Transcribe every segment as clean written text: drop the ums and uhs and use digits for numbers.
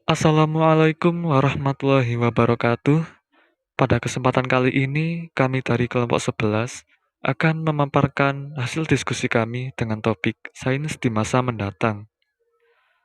Assalamualaikum warahmatullahi wabarakatuh. Pada kesempatan kali ini, kami dari kelompok 11 akan memaparkan hasil diskusi kami dengan topik sains di masa mendatang.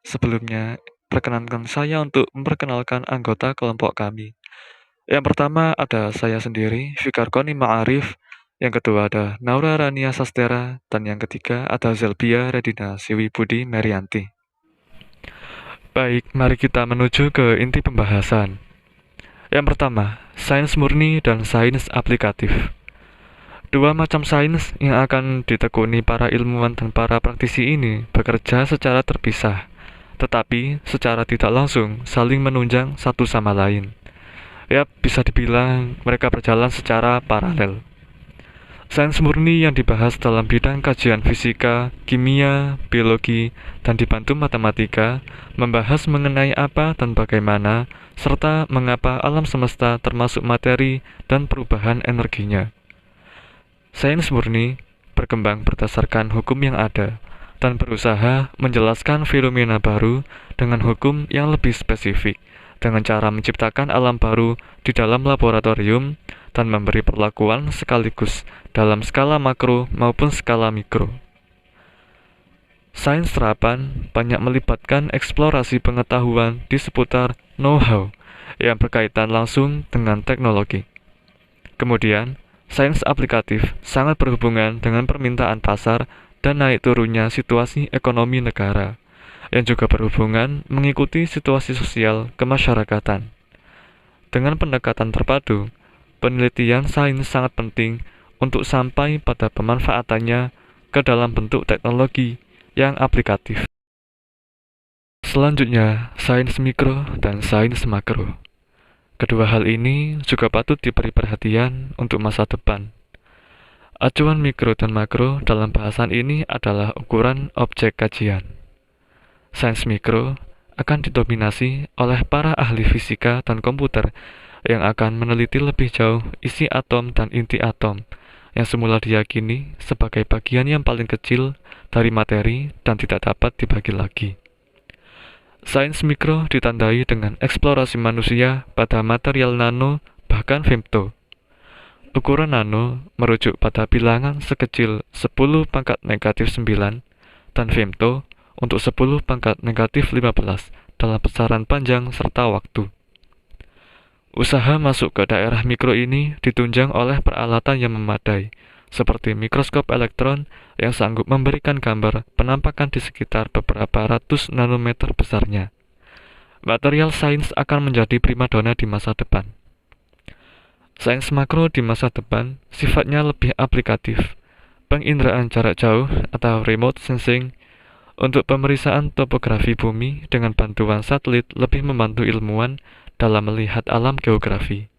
Sebelumnya, perkenankan saya untuk memperkenalkan anggota kelompok kami. Yang pertama ada saya sendiri, Fikar Koni Ma'arif. Yang kedua ada Naura Rania Sastera. Dan yang ketiga ada Zelbia Redina Siwi Budi Merianti. Baik, mari kita menuju ke inti pembahasan. Yang pertama, sains murni dan sains aplikatif. Dua macam sains yang akan ditekuni para ilmuwan dan para praktisi ini bekerja secara terpisah, tetapi secara tidak langsung saling menunjang satu sama lain. Ya, bisa dibilang mereka berjalan secara paralel. Sains murni yang dibahas dalam bidang kajian fisika, kimia, biologi, dan dibantu matematika, membahas mengenai apa dan bagaimana, serta mengapa alam semesta termasuk materi dan perubahan energinya. Sains murni berkembang berdasarkan hukum yang ada, dan berusaha menjelaskan fenomena baru dengan hukum yang lebih spesifik, dengan cara menciptakan alam baru di dalam laboratorium dan memberi perlakuan sekaligus dalam skala makro maupun skala mikro. Sains terapan banyak melibatkan eksplorasi pengetahuan di seputar know-how yang berkaitan langsung dengan teknologi. Kemudian, sains aplikatif sangat berhubungan dengan permintaan pasar dan naik turunnya situasi ekonomi negara, yang juga berhubungan mengikuti situasi sosial kemasyarakatan. Dengan pendekatan terpadu, penelitian sains sangat penting untuk sampai pada pemanfaatannya ke dalam bentuk teknologi yang aplikatif. Selanjutnya, sains mikro dan sains makro. Kedua hal ini juga patut diberi perhatian untuk masa depan. Acuan mikro dan makro dalam bahasan ini adalah ukuran objek kajian. Sains mikro akan didominasi oleh para ahli fisika dan komputer yang akan meneliti lebih jauh isi atom dan inti atom yang semula diyakini sebagai bagian yang paling kecil dari materi dan tidak dapat dibagi lagi. Sains mikro ditandai dengan eksplorasi manusia pada material nano bahkan femto. Ukuran nano merujuk pada bilangan sekecil 10 pangkat negatif 9 dan femto untuk 10 pangkat negatif 15 dalam besaran panjang serta waktu. Usaha masuk ke daerah mikro ini ditunjang oleh peralatan yang memadai, seperti mikroskop elektron yang sanggup memberikan gambar penampakan di sekitar beberapa ratus nanometer besarnya. Material sains akan menjadi primadona di masa depan. Sains makro di masa depan sifatnya lebih aplikatif. Penginderaan jarak jauh atau remote sensing untuk pemeriksaan topografi bumi dengan bantuan satelit lebih membantu ilmuwan dalam melihat alam geografi.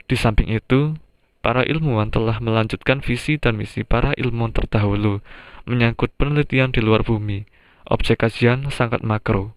Di samping itu, para ilmuwan telah melanjutkan visi dan misi para ilmuwan terdahulu menyangkut penelitian di luar bumi, objek kajian sangat makro.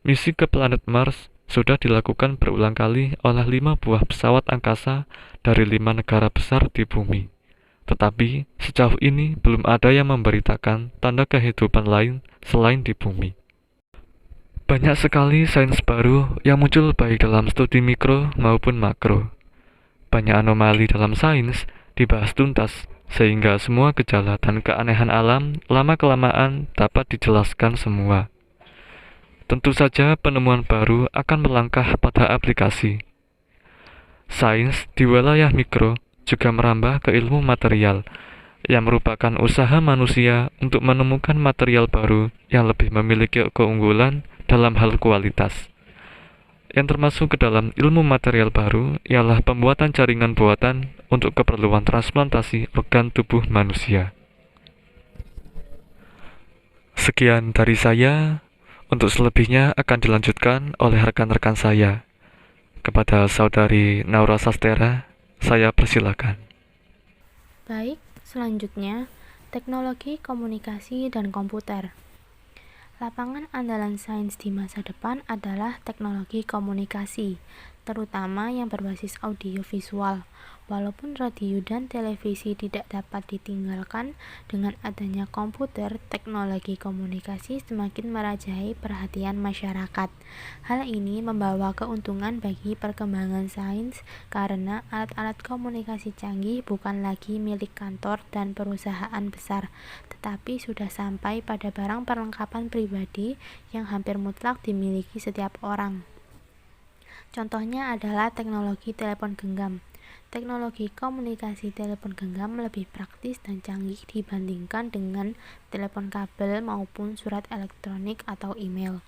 Misi ke planet Mars sudah dilakukan berulang kali oleh 5 buah pesawat angkasa dari 5 negara besar di bumi. Tetapi sejauh ini belum ada yang memberitakan tanda kehidupan lain selain di bumi. Banyak sekali sains baru yang muncul baik dalam studi mikro maupun makro. Banyak anomali dalam sains dibahas tuntas, sehingga semua gejala dan keanehan alam lama-kelamaan dapat dijelaskan semua. Tentu saja penemuan baru akan melangkah pada aplikasi. Sains di wilayah mikro juga merambah ke ilmu material, yang merupakan usaha manusia untuk menemukan material baru yang lebih memiliki keunggulan dalam hal kualitas. Yang termasuk ke dalam ilmu material baru ialah pembuatan jaringan buatan untuk keperluan transplantasi organ tubuh manusia. Sekian dari saya. Untuk selebihnya akan dilanjutkan oleh rekan-rekan saya. Kepada saudari Naura Sastera, saya persilakan. Baik, selanjutnya teknologi komunikasi dan komputer. Lapangan andalan sains di masa depan adalah teknologi komunikasi. terutama yang berbasis audiovisual. Walaupun radio dan televisi tidak dapat ditinggalkan, dengan adanya komputer, teknologi komunikasi semakin merajai perhatian masyarakat. Hal ini membawa keuntungan bagi perkembangan sains karena alat-alat komunikasi canggih bukan lagi milik kantor dan perusahaan besar, tetapi sudah sampai pada barang perlengkapan pribadi yang hampir mutlak dimiliki setiap orang. Contohnya adalah teknologi telepon genggam. Teknologi komunikasi telepon genggam lebih praktis dan canggih dibandingkan dengan telepon kabel maupun surat elektronik atau email.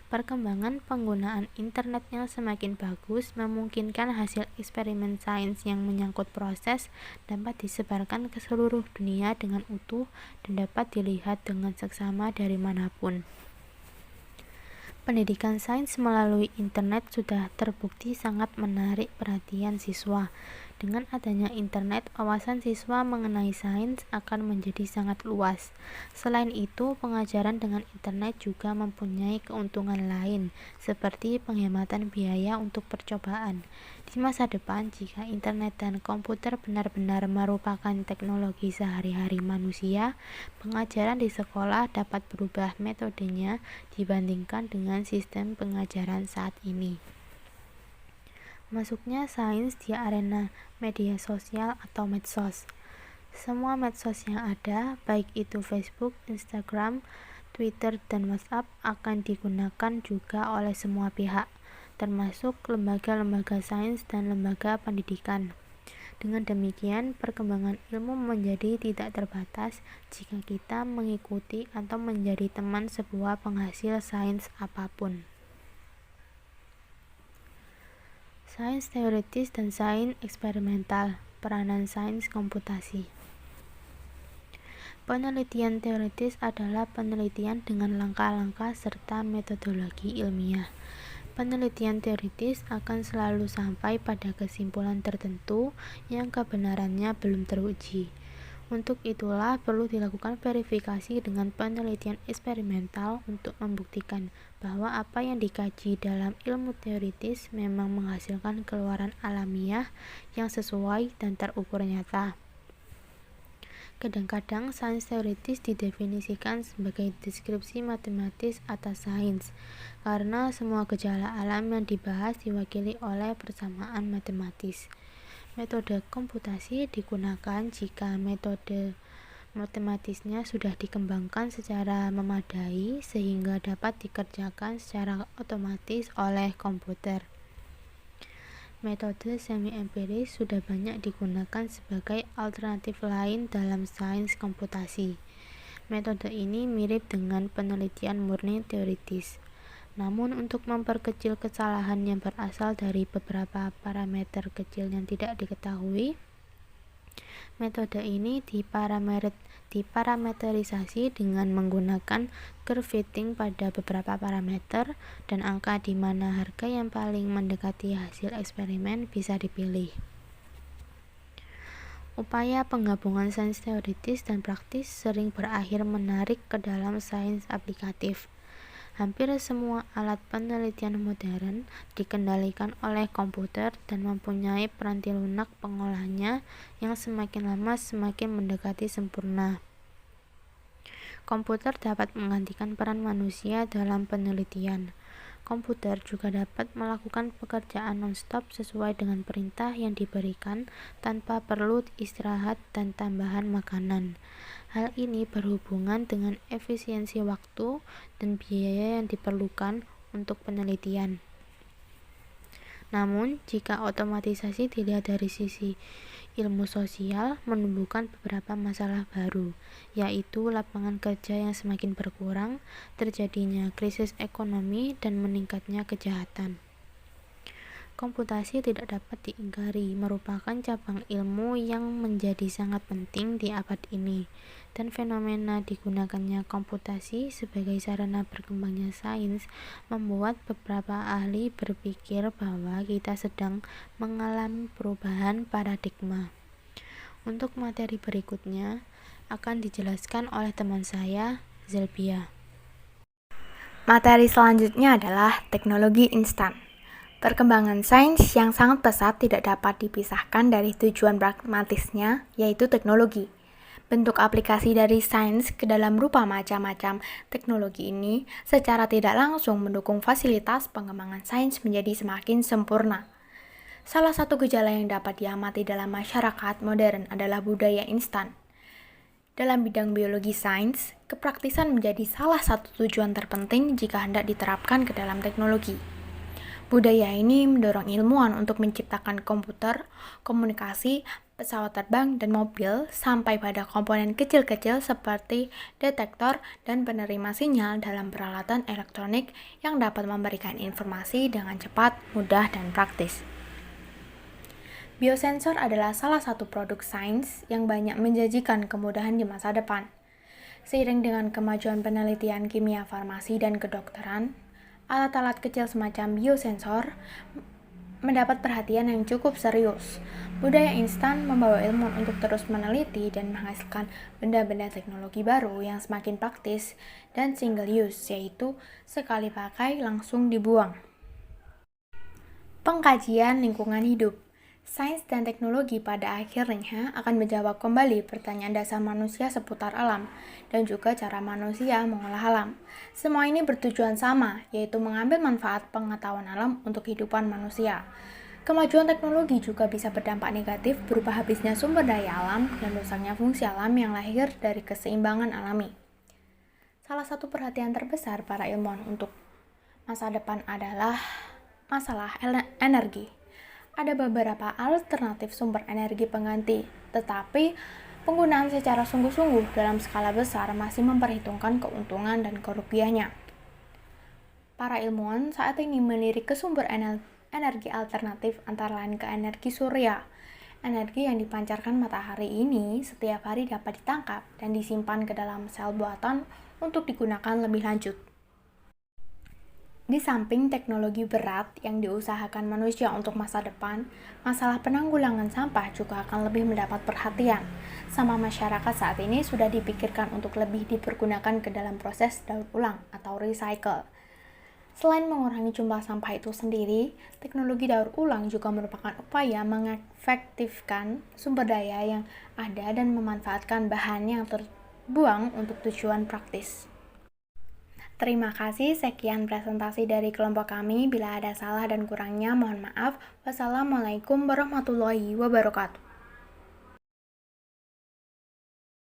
Perkembangan penggunaan internet yang semakin bagus memungkinkan hasil eksperimen sains yang menyangkut proses dapat disebarkan ke seluruh dunia dengan utuh dan dapat dilihat dengan seksama dari manapun. Pendidikan sains melalui internet sudah terbukti sangat menarik perhatian siswa. Dengan adanya internet, wawasan siswa mengenai sains akan menjadi sangat luas. Selain itu, pengajaran dengan internet juga mempunyai keuntungan lain, seperti penghematan biaya untuk percobaan. Di masa depan, jika internet dan komputer benar-benar merupakan teknologi sehari-hari manusia, pengajaran di sekolah dapat berubah metodenya dibandingkan dengan sistem pengajaran saat ini. Masuknya sains di arena media sosial atau medsos. Semua medsos yang ada, baik itu Facebook, Instagram, Twitter, dan WhatsApp, akan digunakan juga oleh semua pihak, termasuk lembaga-lembaga sains dan lembaga pendidikan. Dengan demikian, perkembangan ilmu menjadi tidak terbatas jika kita mengikuti atau menjadi teman sebuah penghasil sains apapun. Sains teoritis dan sains eksperimental, peranan sains komputasi. Penelitian teoritis adalah penelitian dengan langkah-langkah serta metodologi ilmiah. Penelitian teoritis akan selalu sampai pada kesimpulan tertentu yang kebenarannya belum teruji. Untuk itulah perlu dilakukan verifikasi dengan penelitian eksperimental untuk membuktikan bahwa apa yang dikaji dalam ilmu teoritis memang menghasilkan keluaran alamiah yang sesuai dan terukur nyata. Kadang-kadang sains teoritis didefinisikan sebagai deskripsi matematis atas sains, karena semua gejala alam yang dibahas diwakili oleh persamaan matematis. Metode komputasi digunakan jika metode matematisnya sudah dikembangkan secara memadai sehingga dapat dikerjakan secara otomatis oleh komputer. Metode semi-empiris sudah banyak digunakan sebagai alternatif lain dalam sains komputasi. Metode ini mirip dengan penelitian murni teoritis. Namun untuk memperkecil kesalahan yang berasal dari beberapa parameter kecil yang tidak diketahui, metode ini diparameterisasi dengan menggunakan curve fitting pada beberapa parameter dan angka di mana harga yang paling mendekati hasil eksperimen bisa dipilih. Upaya penggabungan sains teoritis dan praktis sering berakhir menarik ke dalam sains aplikatif. Hampir semua alat penelitian modern dikendalikan oleh komputer dan mempunyai peranti lunak pengolahnya yang semakin lama semakin mendekati sempurna. Komputer dapat menggantikan peran manusia dalam penelitian. Komputer juga dapat melakukan pekerjaan non-stop sesuai dengan perintah yang diberikan tanpa perlu istirahat dan tambahan makanan. Hal ini berhubungan dengan efisiensi waktu dan biaya yang diperlukan untuk penelitian. Namun, jika otomatisasi dilihat dari sisi ilmu sosial, menumbuhkan beberapa masalah baru, yaitu lapangan kerja yang semakin berkurang, terjadinya krisis ekonomi, dan meningkatnya kejahatan. Komputasi tidak dapat diingkari, merupakan cabang ilmu yang menjadi sangat penting di abad ini, dan fenomena digunakannya komputasi sebagai sarana berkembangnya sains membuat beberapa ahli berpikir bahwa kita sedang mengalami perubahan paradigma. Untuk materi berikutnya akan dijelaskan oleh teman saya, Zelbia. Materi selanjutnya adalah teknologi instan. Perkembangan sains yang sangat pesat tidak dapat dipisahkan dari tujuan pragmatisnya, yaitu teknologi. Bentuk aplikasi dari sains ke dalam rupa macam-macam teknologi ini secara tidak langsung mendukung fasilitas pengembangan sains menjadi semakin sempurna. Salah satu gejala yang dapat diamati dalam masyarakat modern adalah budaya instan. Dalam bidang biologi sains, kepraktisan menjadi salah satu tujuan terpenting jika hendak diterapkan ke dalam teknologi. Budaya ini mendorong ilmuwan untuk menciptakan komputer, komunikasi, pesawat terbang, dan mobil sampai pada komponen kecil-kecil seperti detektor dan penerima sinyal dalam peralatan elektronik yang dapat memberikan informasi dengan cepat, mudah, dan praktis. Biosensor adalah salah satu produk sains yang banyak menjanjikan kemudahan di masa depan. Seiring dengan kemajuan penelitian kimia farmasi dan kedokteran, alat-alat kecil semacam biosensor mendapat perhatian yang cukup serius. Budaya instan membawa ilmuwan untuk terus meneliti dan menghasilkan benda-benda teknologi baru yang semakin praktis dan single use, yaitu sekali pakai langsung dibuang. Pengkajian lingkungan hidup. Sains dan teknologi pada akhirnya akan menjawab kembali pertanyaan dasar manusia seputar alam dan juga cara manusia mengolah alam. Semua ini bertujuan sama, yaitu mengambil manfaat pengetahuan alam untuk kehidupan manusia. Kemajuan teknologi juga bisa berdampak negatif berupa habisnya sumber daya alam dan rusaknya fungsi alam yang lahir dari keseimbangan alami. Salah satu perhatian terbesar para ilmuwan untuk masa depan adalah masalah energi. Ada beberapa alternatif sumber energi pengganti, tetapi penggunaan secara sungguh-sungguh dalam skala besar masih memperhitungkan keuntungan dan kerugiannya. Para ilmuwan saat ini melirik ke sumber energi alternatif antara lain ke energi surya. Energi yang dipancarkan matahari ini setiap hari dapat ditangkap dan disimpan ke dalam sel buatan untuk digunakan lebih lanjut. Di samping teknologi berat yang diusahakan manusia untuk masa depan, masalah penanggulangan sampah juga akan lebih mendapat perhatian. Sama masyarakat saat ini sudah dipikirkan untuk lebih dipergunakan ke dalam proses daur ulang atau recycle. Selain mengurangi jumlah sampah itu sendiri, teknologi daur ulang juga merupakan upaya mengefektifkan sumber daya yang ada dan memanfaatkan bahan yang terbuang untuk tujuan praktis. Terima kasih, sekian presentasi dari kelompok kami. Bila ada salah dan kurangnya, mohon maaf. Wassalamualaikum warahmatullahi wabarakatuh.